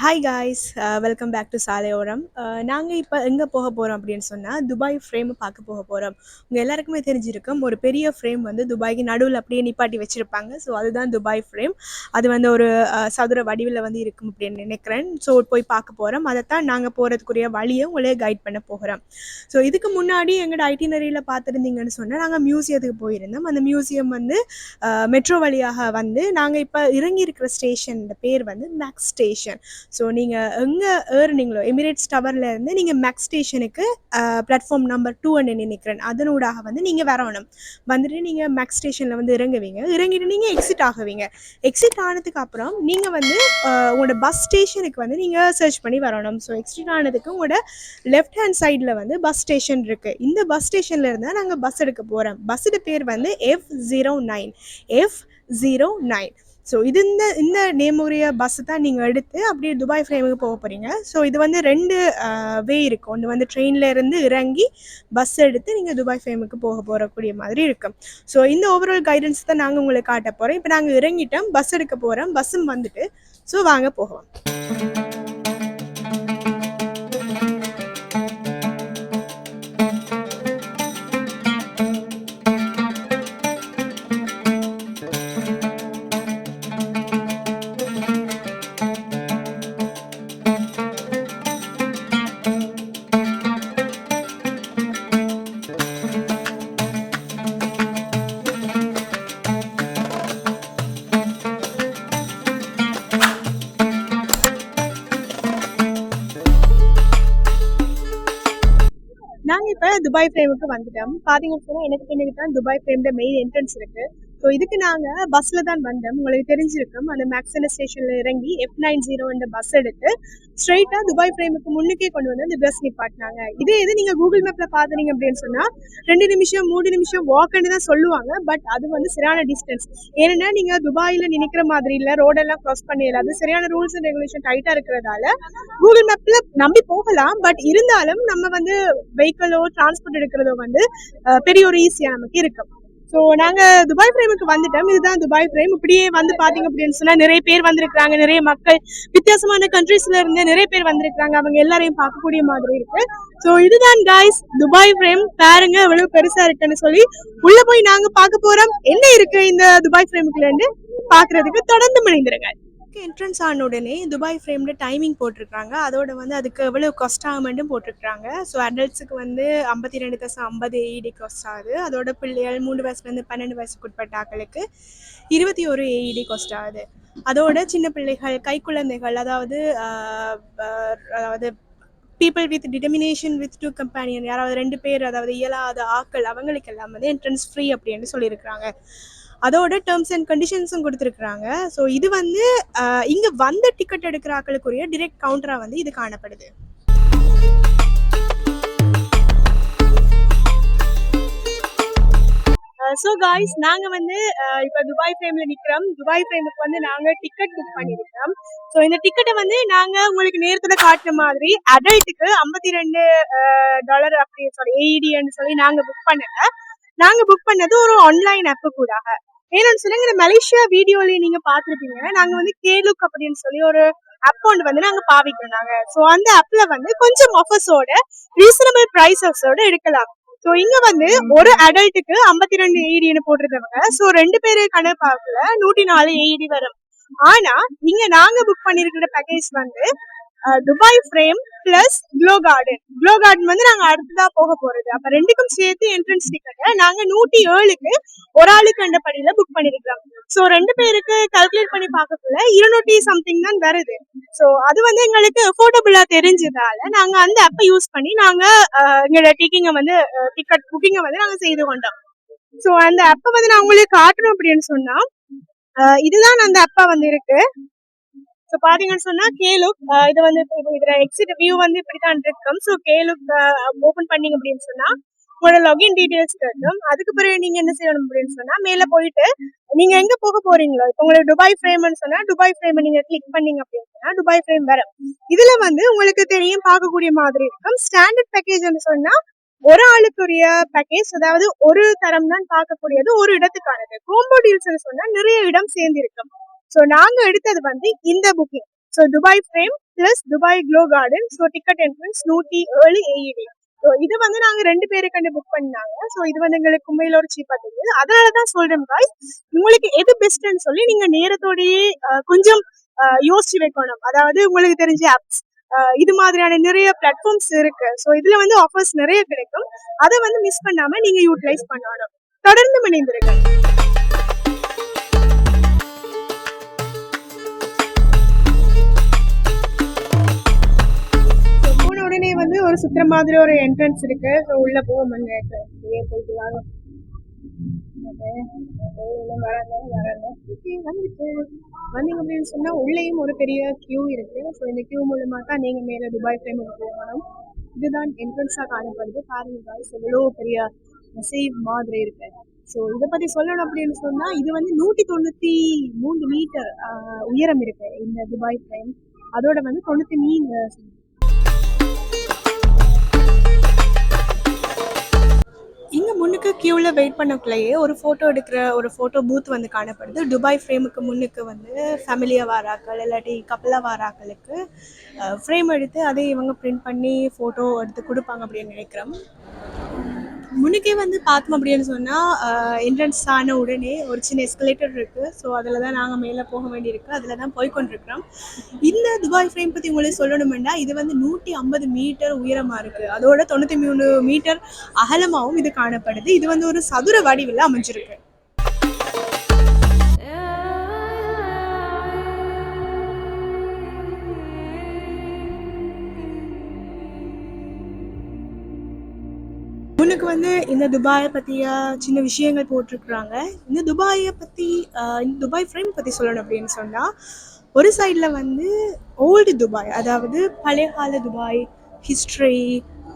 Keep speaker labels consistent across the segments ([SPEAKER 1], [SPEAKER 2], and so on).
[SPEAKER 1] Hi guys, welcome back to Salaiyoram. நாங்கள் இப்போ எங்கே போக போகிறோம் அப்படின்னு சொன்னால் துபாய் ஃப்ரேம் பார்க்க போக போகிறோம். உங்கள் எல்லாருக்குமே தெரிஞ்சிருக்கும், ஒரு பெரிய ஃப்ரேம் வந்து துபாய்க்கு நடுவில் அப்படியே நிப்பாட்டி வச்சுருப்பாங்க. ஸோ அதுதான் துபாய் ஃப்ரேம். அது வந்து ஒரு சதுர வடிவில் வந்து இருக்கும் அப்படின்னு நினைக்கிறேன். ஸோ போய் பார்க்க போகிறோம். அதைத்தான் நாங்கள் போகிறதுக்குரிய வழியை உங்களே கைட் பண்ண போகிறோம். ஸோ இதுக்கு முன்னாடி எங்களோட ஐட்டினரியில் பார்த்துருந்தீங்கன்னு சொன்னால் நாங்கள் மியூசியத்துக்கு போயிருந்தோம். அந்த மியூசியம் வந்து மெட்ரோ வழியாக வந்து நாங்கள் இப்போ இறங்கி இருக்கிற ஸ்டேஷன் பேர் வந்து மேக்ஸ் ஸ்டேஷன். ஸோ நீங்கள் எங்கே ஏறுனீங்களோ எமிரேட்ஸ் டவர்லேருந்து நீங்கள் மேக்ஸ் ஸ்டேஷனுக்கு பிளாட்ஃபார்ம் நம்பர் 2 நினைக்கிறேன் அதனூடாக வந்து நீங்கள் வரணும். வந்துட்டு நீங்கள் மேக்ஸ் ஸ்டேஷனில் வந்து இறங்கிட்டு நீங்கள் எக்ஸிட் ஆகுவீங்க. எக்ஸிட் ஆனதுக்கு அப்புறம் நீங்கள் வந்து உங்களோட பஸ் ஸ்டேஷனுக்கு வந்து நீங்கள் சர்ச் பண்ணி வரணும். ஸோ எக்ஸிட் ஆனதுக்கு உங்களோட லெஃப்ட் ஹேண்ட் சைடில் வந்து பஸ் ஸ்டேஷன் இருக்குது. இந்த பஸ் ஸ்டேஷனில் இருந்தால் நாங்கள் பஸ் எடுக்க போகிறோம். பஸ்ஸோட பேர் வந்து F09. ஸோ இந்த நேமுடைய பஸ்ஸு தான் நீங்கள் எடுத்து அப்படியே துபாய் ஃப்ரேமுக்கு போக போகிறீங்க. ஸோ இது வந்து 2 வே இருக்குது. ஒன்று வந்து ட்ரெயினில் இருந்து இறங்கி பஸ் எடுத்து நீங்கள் துபாய் ஃப்ரேமுக்கு போகக்கூடிய மாதிரி இருக்கும். ஸோ இந்த ஓவரால் கைடன்ஸ் தான் நாங்கள் உங்களுக்கு காட்ட போகிறோம். இப்போ நாங்கள் இறங்கிட்டோம், பஸ் எடுக்க போகிறோம். பஸ்ஸும் வந்துட்டு ஸோ வாங்க போகலாம். நாங்கள் இப்போ துபாய் ஃப்ரேமுக்கு வந்துட்டோம். பார்த்தீங்கன்னு சொன்னால் எனக்கு பின்னாடி தான் துபாய் ஃப்ரேம்ல மெயின் என்ட்ரன்ஸ் இருக்குது. ஸோ இதுக்கு நாங்கள் பஸ்ஸில் தான் வந்தோம். உங்களுக்கு தெரிஞ்சிருக்கும், அந்த மேக்ஸன ஸ்டேஷனில் இறங்கி F90 பஸ் எடுத்து ஸ்ட்ரெயிட்டாக துபாய் ஃப்ரேமுக்கு முன்னுக்கே கொண்டு வந்து அந்த பஸ் நிப்பாட்டினாங்க. இதே இது நீங்கள் கூகுள் மேப்பில் பார்த்தீங்க அப்படின்னு சொன்னால் 2 நிமிஷம் 3 நிமிஷம் வாக்குன்னு தான் சொல்லுவாங்க. பட் அது வந்து சரியான டிஸ்டன்ஸ். ஏன்னா நீங்கள் துபாயில் நினைக்கிற மாதிரி இல்லை, ரோடெல்லாம் க்ராஸ் பண்ணிடலாம். அது சரியான ரூல்ஸ் அண்ட் ரெகுலேஷன் டைட்டாக இருக்கிறதால கூகுள் மேப்பில் நம்பி போகலாம். பட் இருந்தாலும் நம்ம வந்து வெஹிக்கிளோ டிரான்ஸ்போர்ட் எடுக்கிறதோ வந்து பெரிய ஒரு ஈஸியாக நமக்கு இருக்கும். ஸோ நாங்கள் துபாய் ஃப்ரேமுக்கு வந்துட்டோம். இதுதான் துபாய் ஃப்ரேம். இப்படியே வந்து பார்த்தீங்க அப்படின்னு சொன்னால் நிறைய பேர் வந்திருக்கிறாங்க. நிறைய மக்கள் வித்தியாசமான கண்ட்ரீஸ்ல இருந்து நிறைய பேர் வந்திருக்கிறாங்க. அவங்க எல்லாரையும் பார்க்கக்கூடிய மாதிரி இருக்கு. ஸோ இதுதான் காய்ஸ் துபாய் ஃப்ரேம். பாருங்க எவ்வளவு பெருசா இருக்குன்னு சொல்லி உள்ள போய் நாங்க பார்க்க போறோம். என்ன இருக்கு இந்த துபாய் ஃப்ரேமுக்குள்ள இருந்து பார்க்கறதுக்கு தொடர்ந்து மணிந்திருங்க. என்ட்ரன்ஸ் ஆன உடனே துபாய் ஃப்ரேமில் டைமிங் போட்டிருக்காங்க. அதோட வந்து அதுக்கு எவ்வளோ காஸ்ட் ஆகுமெண்ட்டும் போட்டிருக்காங்க. ஸோ அடல்ட்ஸுக்கு வந்து 52.50 AED காஸ்ட் ஆகுது. அதோட பிள்ளைகள் 3 வயசுலேருந்து 12 வயசுக்கு உட்பட்ட ஆட்களுக்கு 21 AED காஸ்ட் ஆகுது. அதோட சின்ன பிள்ளைகள், கைக்குழந்தைகள், அதாவது people with determination with 2 companion, யாராவது 2 பேர், அதாவது இயலாத ஆக்கள், அவங்களுக்கு எல்லாம் வந்து என்ட்ரன்ஸ் ஃப்ரீ அப்படின்னு சொல்லியிருக்கிறாங்க. அதோட டேர்ம்ஸ் அண்ட் கண்டிஷன்ஸும் கொடுத்துருக்குறாங்க. ஸோ இது வந்து இங்கே வந்த டிக்கெட் எடுக்கிற ஆக்களுக்குரிய டிரெக்ட் கவுண்டராக வந்து இது காணப்படுது. ஸோ காய்ஸ், நாங்கள் வந்து இப்போ துபாய் ஃப்ரேமில் நிற்கிறோம். துபாய் ஃப்ரேமுக்கு வந்து நாங்கள் டிக்கெட் புக் பண்ணியிருக்கோம். ஸோ இந்த டிக்கெட்டை வந்து நாங்கள் உங்களுக்கு நேரத்தோட காட்டுற மாதிரி அடல்ட்டுக்கு $52 அப்படி AEDன்னு சொல்லி நாங்கள் புக் பண்ணல. நாங்கள் புக் பண்ணது ஒரு ஆன்லைன் ஆப்பு கூட. ஏன்னு சொல்லுங்க, மலேசியா வீடியோலயே நீங்க பாத்துருப்பீங்க. நாங்க வந்து கேலுக் அப்படின்னு சொல்லி ஒரு அக்கௌண்ட் வந்து நாங்க பாவிக்கிறோம். ஸோ அந்த ஆப்ல வந்து கொஞ்சம் ஆஃபர்ஸோட ரீசனபிள் ப்ரைஸஸோட எடுக்கலாம். ஸோ இங்க வந்து ஒரு அடல்ட்டுக்கு 52 AEDன்னு போட்டிருந்தவங்க. ஸோ 2 பேரு கணக்காக்குல 104 AED வரும். ஆனா இங்க நாங்க புக் பண்ணிருக்கிற பேக்கேஜ் வந்து Dubai frame plus glow garden வந்து நாங்க அடுத்ததா போக போறது. அப்ப 2க்கும் சேர்த்து என்ட்ரன்ஸ் டிக்கெட்டை நாங்க 107க்கு ஒரு ஆளுக்கு என்ற படியில புக் பண்ணிருக்கோம். ஸோ 2 பேருக்கு கால்குலேட் பண்ணி பார்க்கக்குள்ள 200 சம்திங் தான் வருது. ஸோ அது வந்து எங்களுக்கு அஃபோர்டபுளா தெரிஞ்சதால நாங்க அந்த ஆப்பை யூஸ் பண்ணி நாங்க எங்களோட டிக்கெட் புக்கிங்கை வந்து நாங்க செய்து கொண்டோம். ஸோ அந்த ஆப்பை வந்து நான் உங்களுக்கு காட்டணும் அப்படின்னு சொன்னா இதுதான் அந்த ஆப்பா வந்து இருக்கு. ஸோ பாத்தீங்கன்னு சொன்னா கேலுக் இது வந்து இதுல எக்ஸிட் வியூ வந்து இப்படித்தான் இருக்கும். ஸோ கேலுக் ஓபன் பண்ணீங்க அப்படின்னு சொன்னா உங்களோட லாகின் டீடைல்ஸ் இருக்கும். அதுக்கு பிறகு நீங்க என்ன செய்யணும் அப்படின்னு சொன்னா மேல போயிட்டு நீங்க எங்க போக போறீங்களோ, இப்போ உங்களுக்கு துபாய் ஃப்ரேம்னு சொன்னா துபாய் ஃப்ரேம் நீங்க கிளிக் பண்ணீங்க அப்படின்னு சொன்னா துபாய் ஃப்ரேம் வரும். இதுல வந்து உங்களுக்கு தெரியும் பார்க்கக்கூடிய மாதிரி இருக்கும். ஸ்டாண்டர்ட் பேக்கேஜ்னு சொன்னா ஒரு ஆளுக்குரிய பேக்கேஜ், அதாவது ஒரு தரம் தான் பார்க்கக்கூடியது, ஒரு இடத்துக்கானது. கோம்போ டீல்ஸ்னு சொன்னா நிறைய இடம் சேர்ந்து இருக்கும். ஸோ நாங்க எடுத்தது வந்து இந்த booking. So Dubai frame plus Dubai glow garden. So ticket entrance 107 AED. So இது வந்து நாங்க 2 பேருக்கு புக் பண்ணாங்க. ஸோ இது வந்து எங்களுக்கு உண்மையில ஒரு சீப்பா தெரியுது. அதனாலதான் சொல்றேன் guys, உங்களுக்கு எது பெஸ்ட்னு சொல்லி நீங்க நேரத்தோடயே கொஞ்சம் யோசிச்சு வைக்கணும். அதாவது உங்களுக்கு தெரிஞ்ச ஆப்ஸ் இது மாதிரியான நிறைய பிளாட்ஃபார்ம்ஸ் இருக்கு. ஸோ இதுல வந்து ஆஃபர்ஸ் நிறைய கிடைக்கும். அதை வந்து மிஸ் பண்ணாம நீங்க யூட்டிலைஸ் பண்ணணும். தொடர்ந்து இணைந்திருங்கள். உடனே வந்து ஒரு சுத்துற மாதிரி ஒரு என்ட்ரன்ஸ் இருக்கு. ஸோ உள்ள போவோம். போயிட்டு வாங்க. வந்தீங்க அப்படின்னு சொன்னா உள்ளேயும் ஒரு பெரிய கியூ இருக்கு. ஸோ இந்த கியூ மூலமா தான் நீங்க மேல துபாய் ஃப்ரேமுக்கு போகணும். இதுதான் என்ட்ரன்ஸா காணப்படுது. பாருங்க எவ்வளோ பெரிய மசீவ் மாதிரி இருக்கு. ஸோ இதை பத்தி சொல்லணும் அப்படின்னு சொன்னா இது வந்து 193 மீட்டர் உயரம் இருக்கு இந்த துபாய் ஃப்ரேம். அதோட வந்து 93 இங்கே முன்னுக்கு கியூவில் வெயிட் பண்ணக்குள்ளேயே ஒரு ஃபோட்டோ எடுக்கிற ஒரு ஃபோட்டோ பூத் வந்து காணப்படுது. துபாய் ஃப்ரேமுக்கு முன்னுக்கு வந்து ஃபேமிலியாக வாராக்கள் இல்லாட்டி கப்பலாக வாராக்களுக்கு ஃப்ரேம் எடுத்து அதை இவங்க பிரிண்ட் பண்ணி ஃபோட்டோ எடுத்து கொடுப்பாங்க அப்படின்னு நினைக்கிறோம். முன்னுக்கே வந்து பார்த்தோம் அப்படின்னு சொன்னால் என்ட்ரன்ஸ் ஆன உடனே ஒரு சின்ன எஸ்கலேட்டர் இருக்குது. ஸோ அதில் தான் நாங்கள் மேலே போக வேண்டியிருக்கு. அதில் தான் போய்கொண்டிருக்கிறோம். இந்த துபாய் ஃப்ரேம் பற்றி உங்களுக்கு சொல்லணுமெண்டா இது வந்து 150 மீட்டர் உயரமாக இருக்குது. அதோட 93 மீட்டர் அகலமாகவும் இது காணப்படுது. இது வந்து ஒரு சதுர வடிவில் அமைஞ்சிருக்கு. முன்னுக்கு வந்து இந்த துபாயை பற்றிய சின்ன விஷயங்கள் போட்டிருக்கிறாங்க. இந்த துபாயை பற்றி இந்த துபாய் ஃப்ரேம் பற்றி சொல்லணும் அப்படின்னு சொன்னால் ஒரு சைடில் வந்து ஓல்டு துபாய், அதாவது பழைய கால துபாய் ஹிஸ்ட்ரி,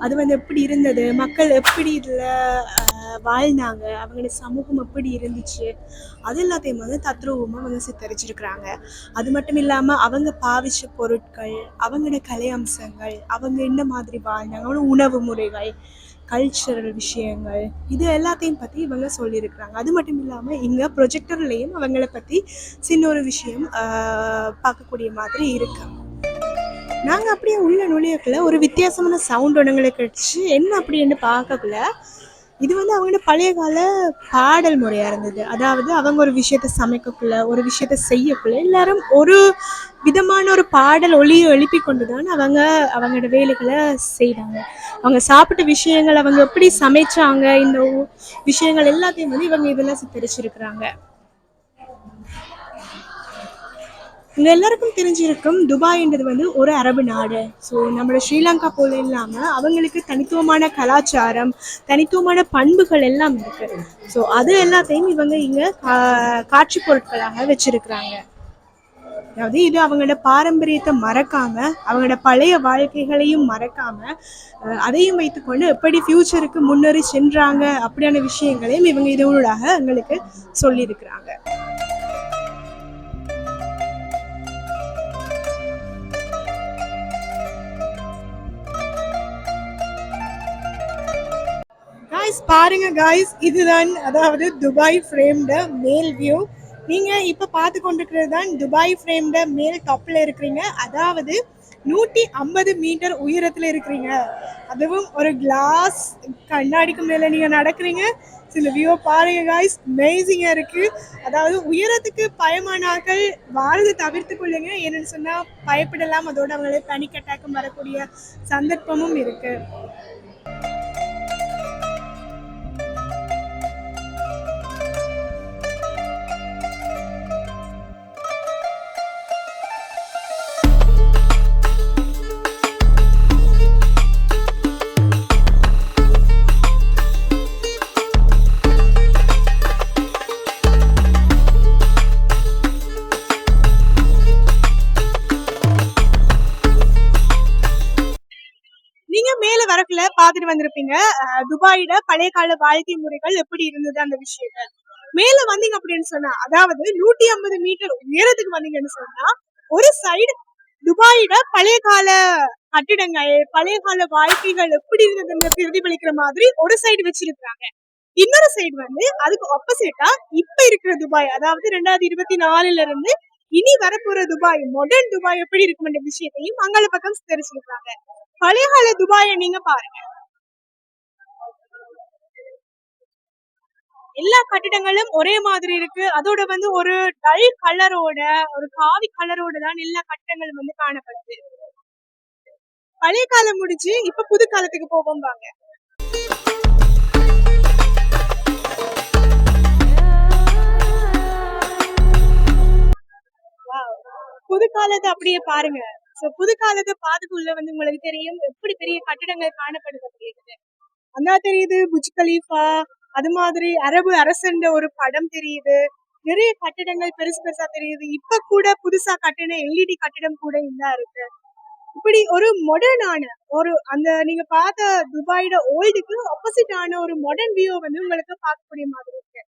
[SPEAKER 1] அது வந்து எப்படி இருந்தது, மக்கள் எப்படி இதில் வாழ்ந்தாங்க, அவங்களோட சமூகம் எப்படி இருந்துச்சு, அது எல்லாத்தையும் வந்து தத்ரூபமாக வந்து சித்தரிச்சிருக்கிறாங்க. அது மட்டும் இல்லாமல் அவங்க பாவிச்ச பொருட்கள், அவங்களோட கலை அம்சங்கள், அவங்க என்ன மாதிரி வாழ்ந்தாங்க, அவங்களோட உணவு முறைகள், கல்ச்சரல் விஷயங்கள், இது எல்லாத்தையும் பற்றி இவங்க சொல்லியிருக்கிறாங்க. அது மட்டும் இல்லாமல் இங்கே ப்ரொஜெக்டர்லேயும் அவங்கள பற்றி சின்ன ஒரு விஷயம் பார்க்கக்கூடிய மாதிரி இருக்கு. நாங்கள் அப்படியே உள்ள நுழையக்குள்ள ஒரு வித்தியாசமான சவுண்ட் ஒன்றுங்களை கிடச்சி என்ன அப்படின்னு பார்க்கக்குள்ள இது வந்து அவங்களோட பழைய கால பாடல் முறையாக இருந்தது. அதாவது அவங்க ஒரு விஷயத்த சமைக்கக்குள்ள, ஒரு விஷயத்த செய்யக்குள்ள எல்லாரும் ஒரு விதமான ஒரு பாடல் ஒளியை எழுப்பி கொண்டு தான் அவங்களோட வேலைகளை செய்கிறாங்க. அவங்க சாப்பிட்ட விஷயங்கள், அவங்க எப்படி சமைச்சாங்க, இந்த விஷயங்கள் எல்லாத்தையும் வந்து இவங்க இதெல்லாம் சித்தரிச்சிருக்கிறாங்க. இங்கே எல்லாருக்கும் தெரிஞ்சிருக்கும் துபாய்ன்றது வந்து ஒரு அரபு நாடு. ஸோ நம்மளோட ஸ்ரீலங்கா போல இல்லாமல் அவங்களுக்கு தனித்துவமான கலாச்சாரம், தனித்துவமான பண்புகள் எல்லாம் இருக்குது. ஸோ அது எல்லாத்தையும் இவங்க இங்கே காட்சி பொருட்களாக வச்சிருக்கிறாங்க. அதாவது இது அவங்களோட பாரம்பரியத்தை மறக்காம, அவங்களோட பழைய வாழ்க்கைகளையும் மறக்காம, அதையும் வைத்துக்கொண்டு எப்படி ஃபியூச்சருக்கு முன்னேறி சென்றாங்க அப்படியான விஷயங்களையும் இவங்க இதனூடாக எங்களுக்கு சொல்லியிருக்கிறாங்க. பாருங்க காய்ஸ், இதுதான் அதாவது துபாய் ஃப்ரேம்ட மேல் வியூ. நீங்க இப்ப பார்த்து கொண்டிருக்கிறது தான் துபாய் ஃப்ரேம்ட மேல் டாப்ல இருக்கிறீங்க. அதாவது 150 மீட்டர் உயரத்துல இருக்கிறீங்க. அதுவும் ஒரு கிளாஸ் கண்ணாடிக்கு மேல நீங்க நடக்கிறீங்க. சில வியூ பாருங்க காய்ஸ், அமேசிங்கா இருக்கு. அதாவது உயரத்துக்கு பயமானாக்கள் வாழ்ந்து தவிர்த்து கொள்ளுங்க. என்னன்னு சொன்னா பயப்படலாம். அதோட அவங்களுக்கு பேனிக் அட்டாக்கும் வரக்கூடிய சந்தர்ப்பமும் இருக்கு. பார்த்துட்டு வந்திருப்பீங்க துபாயோட பழைய கால வாழ்க்கை முறைகள் எப்படி இருந்தது அந்த விஷயங்கள். மேல வந்தீங்க அப்படின்னு சொன்னா, அதாவது 150 மீட்டர் உயரத்துக்கு வந்தீங்கன்னு சொன்னா ஒரு சைடு துபாயோட பழைய கால கட்டிடங்கள், பழைய கால வாழ்க்கைகள் எப்படி இருந்ததுன்னு பிரதிபலிக்கிற மாதிரி ஒரு சைடு வச்சிருக்காங்க. இன்னொரு சைடு வந்து அதுக்கு ஆப்போசிட்டா இப்ப இருக்கிற துபாய், அதாவது 2024 இருந்து இனி வரப்போற துபாய், மாடர்ன் துபாய் எப்படி இருக்கும் என்ற விஷயத்தையும் அங்கால பக்கம் தெரிஞ்சிருக்காங்க. பழைய கால துபாயை நீங்க பாருங்க, எல்லா கட்டிடங்களும் ஒரே மாதிரி இருக்கு. அதோட வந்து ஒரு டல் கலரோட, ஒரு காவி கலரோட தான் எல்லா கட்டிடங்களும் வந்து காணப்படுது. பழைய காலம் முடிச்சு இப்ப புது காலத்துக்கு போவோம்பாங்க. புது காலத்தை அப்படியே பாருங்க. சோ புது காலத்தை பாதுக்குள்ள வந்து உங்களுக்கு தெரியும் எப்படி பெரிய கட்டிடங்கள் காணப்படுது அப்படின்னு. அண்ணா தெரியுது புஜ் கலீஃபா, அது மாதிரி அரபு அரசன் ஒரு படம் தெரியுது. நிறைய கட்டிடங்கள் பெருசு பெருசா தெரியுது. இப்ப கூட புதுசா கட்டின எல்இடி கட்டிடம் கூட இல்ல இருக்கு. இப்படி ஒரு மாடர்னான ஒரு அந்த நீங்க பார்த்த துபாயோட ஓல்டுக்கு ஆப்போசிட்டான ஒரு மாடர்ன் வியூ வந்து உங்களுக்கு பார்க்கக்கூடிய மாதிரி இருக்கு.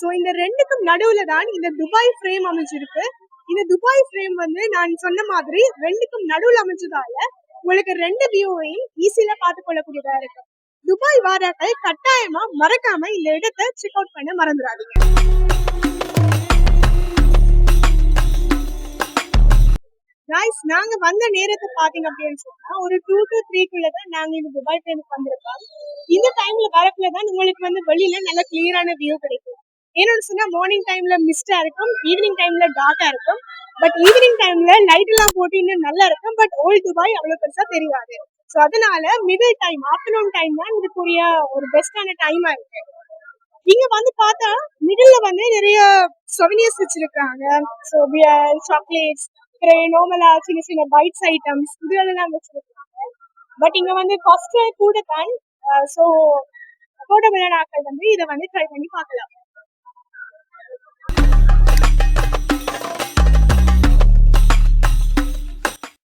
[SPEAKER 1] சோ இந்த ரெண்டுக்கும் நடுவுல தான் இந்த துபாய் ஃப்ரேம் அமைஞ்சிருக்கு. இந்த துபாய் ஃப்ரேம் வந்து நான் சொன்ன மாதிரி ரெண்டுக்கும் நடுவுல அமைஞ்சதால உங்களுக்கு ரெண்டு வியூவையும் ஈஸியா பார்த்து கொள்ளக்கூடியதா இருக்கு. துபாய் வாராக்கள் கட்டாயமா மறக்காம இந்த இடத்தை செக் அவுட் பண்ண மறந்துடாதீங்க. காய்ஸ், நாங்க வந்த நேரத்தை பாத்தீங்க அப்படின்னு சொன்னா ஒரு 2 to 3 தான் நாங்க இந்த துபாய் டைமுக்கு வந்திருக்கோம். இந்த டைம்ல வரக்குள்ளதான் உங்களுக்கு வந்து வெளியில நல்ல கிளியரான வியூ கிடைக்கும். ஏன்னு சொன்னா மார்னிங் டைம்ல மிஸ்டா இருக்கும், ஈவினிங் டைம்ல டார்க்கா இருக்கும். பட் ஈவினிங் டைம்ல லைட் எல்லாம் போட்டு இன்னும் நல்லா இருக்கும். பட் ஓல்டு துபாய் அவ்வளவு பெருசா தெரியாது. சோ அதனால மிடில் டைம், ஆஃப்டர்நூன் டைம் தான் இதுக்குரிய ஒரு பெஸ்டான டைமா இருக்கு. இங்க வந்து பார்த்தா மிடில்ல வந்து நிறைய சொவனியர்ஸ் வச்சிருக்காங்க. சோ பியர், சாக்லேட்ஸ், நார்மலா சின்ன சின்ன பைட்ஸ் ஐட்டம்ஸ் இதெல்லாம் வச்சிருக்காங்க. பட் இங்க வந்து காஸ்ட் கூட தான். சோ அஃபோர்டபிளான ஆட்கள் வந்து இதை வந்து ட்ரை பண்ணி பார்க்கலாம்.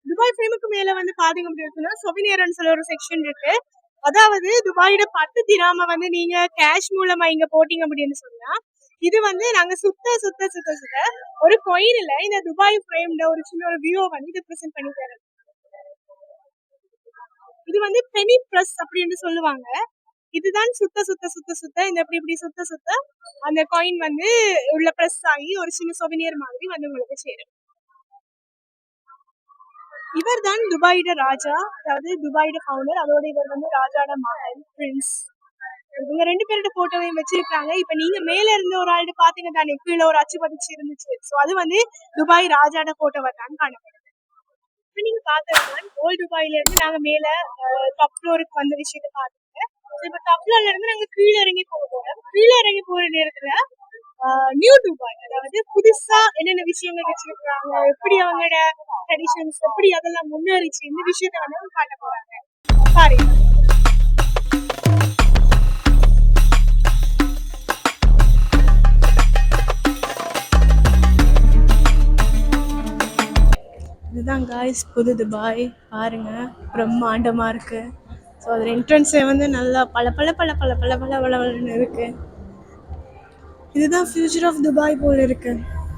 [SPEAKER 1] துபாய் ஃப்ரேமுக்கு மேல வந்து பாத்தீங்க அப்படின்னா சொவினியர்னு சொல்ல ஒரு செக்ஷன் இருக்கு. அதாவது துபாயோட 10 திராம வந்து நீங்க கேஷ் மூலமா இங்க போட்டீங்க அப்படின்னு சொன்னா இது வந்து நாங்க சுத்த சுத்த சுத்த சுத்த ஒரு காயின்ல இந்த துபாய் ஃப்ரேம்ல ஒரு சின்ன ஒரு வியூ வந்து இது பிரசன்ட் பண்ணி தரேன். இது வந்து பெனி பிரஸ் அப்படின்னு சொல்லுவாங்க. இதுதான் சுத்த சுத்த சுத்த சுத்த இந்த இப்படி இப்படி சுத்த சுத்த அந்த காயின் வந்து உள்ள பிரஸ் ஆகி ஒரு சின்ன சொவினியர் மாதிரி வந்து உங்களுக்கு சேரும். இவர் தான் துபாயோட ராஜா, அதாவது துபாயோட ஃபவுண்டர். அதோட இவர் வந்து ராஜாட மகன் பிரின்ஸ். இவங்க ரெண்டு பேரோட போட்டோவையும் வச்சிருக்காங்க. இப்ப நீங்க மேல இருந்த ஒரு ஆள்கிட்ட பாத்தீங்க தானே, கீழே ஒரு அச்சு பதிச்சு இருந்துச்சு. சோ அது வந்து துபாய் ராஜாட போட்டோவை தான் காணப்படுது. இப்ப நீங்க பார்த்ததுதான் ஓல்டு துபாயில இருந்து நாங்க மேல டாப் ஃப்ளோருக்கு வந்த விஷயத்த பாத்துங்க. இப்ப டாப் ஃப்ளோர்ல இருந்து நாங்க கீழே இறங்கி போறோம். கீழே இறங்கி போற நேரத்துல நியூ துபாய், அதாவது புதுசா என்னென்ன விஷயங்கள் வச்சிருக்காங்க, எப்படி அவங்களோட ட்ரெடிஷன்ஸ் எப்படி அதெல்லாம் முன்னேறிச்சு, இந்த விஷயத்த வந்து காட்ட போறாங்க. பாருங்க. இதுதான் காய்ஸ் புது துபாய். பாருங்க, பிரம்மாண்டமா இருக்கு. ஸோ அதில் என்ட்ரன்ஸே வந்து நல்லா பல பல பல பல பல பல பலன்னு இருக்கு. இதுதான் ஃபியூச்சர் ஆஃப் துபாய் போல இருக்கு.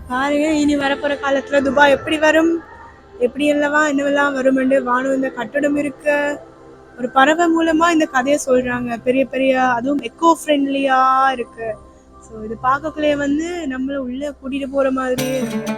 [SPEAKER 1] பாருங்க, இனி வரப்போற காலத்துல துபாய் எப்படி வரும், எப்படி எல்லாம் என்னவெல்லாம் வருமெண்டு வானம் இந்த கட்டடம் இருக்கு. ஒரு பறவை மூலமா இந்த கதையை சொல்றாங்க. பெரிய பெரிய அதுவும் எக்கோ ஃப்ரெண்ட்லியா இருக்கு. ஸோ இது பார்க்கக்குள்ளே வந்து நம்மள உள்ள கூட்டிட்டு போற மாதிரியே இருக்கு.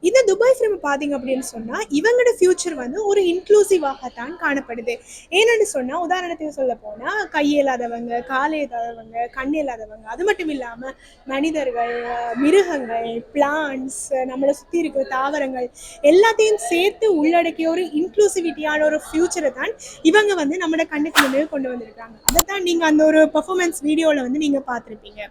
[SPEAKER 1] இந்த துபாய் ஃப்ரேம் பார்த்தீங்க அப்படின்னு சொன்னால் இவங்களோட ஃபியூச்சர் வந்து ஒரு இன்க்ளூசிவாகத்தான் காணப்படுது. ஏன்னு சொன்னால் உதாரணத்துக்கு சொல்ல போனால் கையில்லாதவங்க, கால் இல்லாதவங்க, கண் இல்லாதவங்க, அது மட்டும் இல்லாமல் மனிதர்கள், மிருகங்கள், பிளான்ட்ஸ், நம்மளை சுற்றி இருக்கிற தாவரங்கள் எல்லாத்தையும் சேர்த்து உள்ளடக்கிய ஒரு இன்க்ளூசிவிட்டியான ஒரு ஃபியூச்சரை தான் இவங்க வந்து நம்மளோட கண்ணுக்கு முன்னே கொண்டு வந்திருக்காங்க. அதை தான் நீங்கள் அந்த ஒரு பர்ஃபார்மன்ஸ் வீடியோவில் வந்து நீங்கள் பார்த்துருப்பீங்க.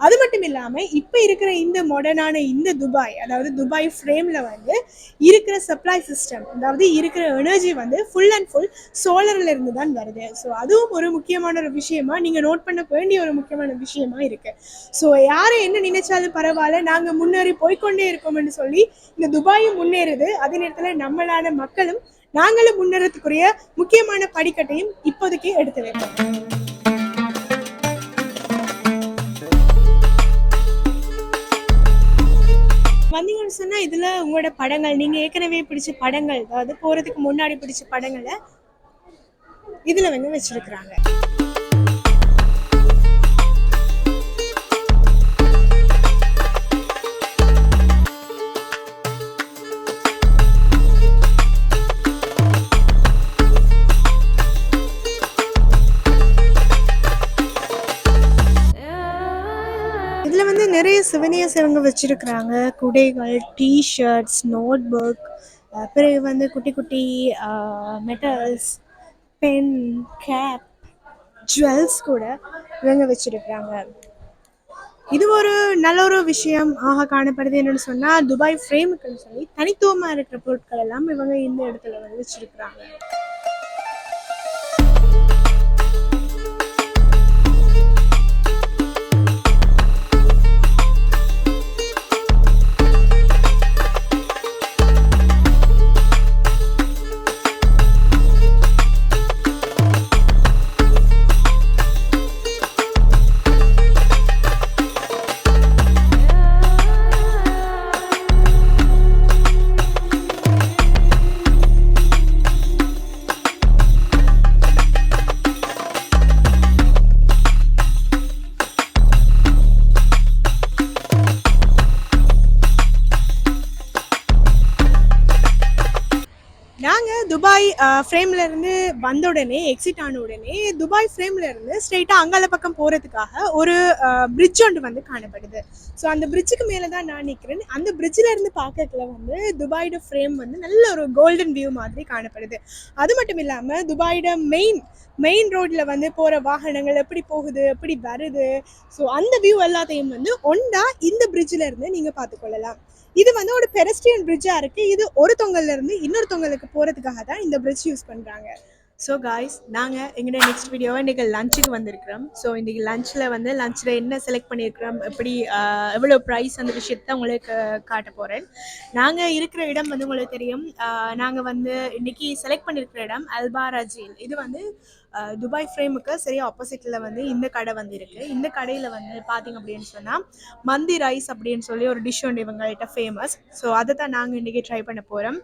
[SPEAKER 1] அது மட்டும் இல்லாமல் இப்போ இருக்கிற இந்த மாடர்னான இந்த துபாய், அதாவது துபாய் ஃப்ரேமில் வந்து இருக்கிற சப்ளை சிஸ்டம், அதாவது இருக்கிற எனர்ஜி வந்து ஃபுல் அண்ட் ஃபுல் சோலர்ல இருந்து தான் வருது. ஸோ அதுவும் ஒரு முக்கியமான ஒரு விஷயமா நீங்கள் நோட் பண்ண வேண்டிய ஒரு முக்கியமான விஷயமா இருக்கு. ஸோ யாரை என்ன நினைச்சாலும் பரவாயில்ல, நாங்கள் முன்னேறி போய்கொண்டே இருக்கோம்னு சொல்லி இந்த துபாயும் முன்னேறுது. அதே நேரத்தில் நம்மளான மக்களும் நாங்களும் முன்னேறதுக்குரிய முக்கியமான படிக்கட்டையும் இப்போதைக்கு எடுத்து வைப்போம். வந்தீங்கன்னு சொன்னா இதுல உங்களோட படங்கள், நீங்க ஏற்கனவே பிடிச்ச படங்கள், அதாவது போறதுக்கு முன்னாடி பிடிச்ச படங்களை இதுல வந்து வச்சிருக்கிறாங்க. இதுல வந்து நிறைய சிவனியர்ஸ் இவங்க வச்சிருக்கிறாங்க. குடைகள், டிஷர்ட்ஸ், நோட் புக், பிறகு வந்து குட்டி குட்டி மெட்டல்ஸ், பென், கேப், ஜுவல்ஸ் கூட இவங்க வச்சிருக்கிறாங்க. இது ஒரு நல்ல ஒரு விஷயம் ஆக காணப்படுது. என்னன்னு சொன்னா துபாய் ஃப்ரேமுக்குன்னு சொல்லி தனித்துவமா இருக்கிற பொருட்கள் எல்லாம் இவங்க இந்த இடத்துல வந்து வச்சிருக்கிறாங்க. நாங்கள் துபாய் ஃப்ரேம்ல இருந்து வந்த உடனே, எக்ஸிட் ஆன உடனே துபாய் ஃப்ரேம்ல இருந்து ஸ்ட்ரெயிட்டாக அங்கால பக்கம் போகிறதுக்காக ஒரு பிரிட்ஜ் ஒன்று வந்து காணப்படுது. ஸோ அந்த பிரிட்ஜுக்கு மேலே தான் நான் நிற்கிறேன். அந்த பிரிட்ஜில் இருந்து பார்க்கறதுல வந்து துபாயோட ஃப்ரேம் வந்து நல்ல ஒரு கோல்டன் வியூ மாதிரி காணப்படுது. அது மட்டும் இல்லாமல் துபாயோட மெயின் ரோட்டில் வந்து போகிற வாகனங்கள் எப்படி போகுது, எப்படி வருது, ஸோ அந்த வியூ எல்லாத்தையும் வந்து ஒன்றா இந்த பிரிட்ஜில் இருந்து நீங்கள் பார்த்துக்கொள்ளலாம். இது வந்து ஒரு பெடஸ்ட்ரியன் பிரிட்ஜா இருக்கு. இது ஒரு தொங்கல்ல இருந்து இன்னொரு தொங்கலுக்கு போறதுக்காக தான் இந்த பிரிட்ஜ் யூஸ் பண்றாங்க. ஸோ காய்ஸ், நாங்கள் எங்களோட நெக்ஸ்ட் வீடியோவை இன்றைக்கி லஞ்சுக்கு வந்திருக்கிறோம். ஸோ இன்றைக்கி லஞ்சில் என்ன செலக்ட் பண்ணியிருக்கிறோம், எப்படி எவ்வளோ ப்ரைஸ் அந்த விஷயத்த உங்களுக்கு காட்ட போகிறேன். நாங்கள் இருக்கிற இடம் வந்து உங்களுக்கு தெரியும். நாங்கள் வந்து இன்றைக்கி செலக்ட் பண்ணியிருக்கிற இடம் அல்பாராஜில். இது வந்து துபாய் ஃப்ரேமுக்கு சரி ஆப்போசிட்டில் வந்து இந்த கடை வந்து இருக்குது. இந்த கடையில் வந்து பார்த்திங்க அப்படின்னு சொன்னால் மந்தி ரைஸ் அப்படின்னு சொல்லி ஒரு டிஷ் ஒன்று இவங்கள்ட்ட ஃபேமஸ். ஸோ அதை தான் நாங்கள் இன்றைக்கி ட்ரை பண்ண போகிறோம்.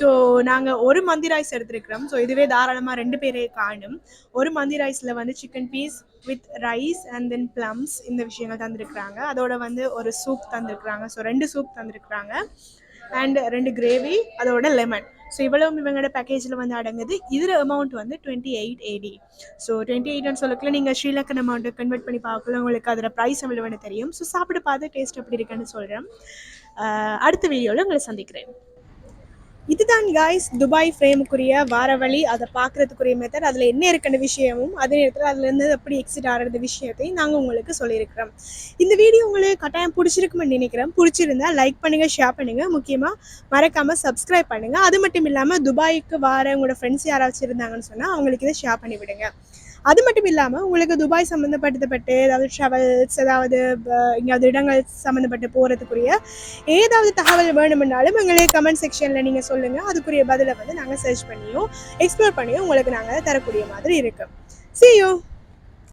[SPEAKER 1] ஸோ நாங்கள் ஒரு மந்தி ரைஸ் எடுத்துருக்கிறோம். ஸோ இதுவே தாராளமாக 2 பேரே காணும். ஒரு மந்தி ரைஸில் வந்து chicken piece with rice and then plums இந்த விஷயங்கள் தந்துருக்குறாங்க. அதோட வந்து ஒரு சூப் தந்துருக்குறாங்க. ஸோ 2 சூப் தந்துருக்குறாங்க அண்ட் 2 கிரேவி, அதோட லெமன். ஸோ இவ்வளவும் இவங்களோட பேக்கேஜில் வந்து அடங்குது. இதில் அமௌண்ட் வந்து 28 AD. ஸோ 28 சொல்லக்குள்ள நீங்கள் ஸ்ரீலங்கன் அமௌண்ட்டை கன்வெர்ட் பண்ணி பார்க்கல உங்களுக்கு அதோட ப்ரைஸ் எவ்வளோன்னு தெரியும். ஸோ சாப்பிட்டு பார்த்து டேஸ்ட் எப்படி இருக்குன்னு சொல்கிறேன். அடுத்த வீடியோவில் உங்களை சந்திக்கிறேன். இதுதான் காய்ஸ் துபாய் ஃப்ரேமுக்குரிய வார வழி, அதை பார்க்குறதுக்குரிய மெத்தட், அதில் என்ன இருக்குன்ற விஷயமும் அதே நேரத்தில் அதுலேருந்து எப்படி எக்ஸிட் ஆகிறது விஷயத்தையும் நாங்கள் உங்களுக்கு சொல்லியிருக்கிறோம். இந்த வீடியோ உங்களுக்கு கட்டாயம் பிடிச்சிருக்குமென்னு நினைக்கிறேன். பிடிச்சிருந்தா லைக் பண்ணுங்கள், ஷேர் பண்ணுங்கள், முக்கியமாக மறக்காமல் சப்ஸ்கிரைப் பண்ணுங்கள். அது மட்டும் இல்லாமல் துபாய்க்கு வர உங்களோட ஃப்ரெண்ட்ஸ் யாராச்சும் இருந்தாங்கன்னு சொன்னால் அவங்களுக்கு இதை ஷேர் பண்ணி விடுங்க. அது மட்டும் இல்லாமல் உங்களுக்கு துபாய் சம்மந்தப்பட்டு ஏதாவது ட்ராவல்ஸ், ஏதாவது எங்கேயாவது இடங்கள் சம்மந்தப்பட்டு போகிறதுக்குரிய ஏதாவது தகவல் வேணும்னாலும் எங்களே கமெண்ட் செக்ஷனில் நீங்கள் சொல்லுங்கள். அதுக்குரிய பதிலை வந்து நாங்கள் சர்ச் பண்ணியும் எக்ஸ்ப்ளோர் பண்ணியும் உங்களுக்கு நாங்கள் தரக்கூடிய மாதிரி இருக்குது. See you.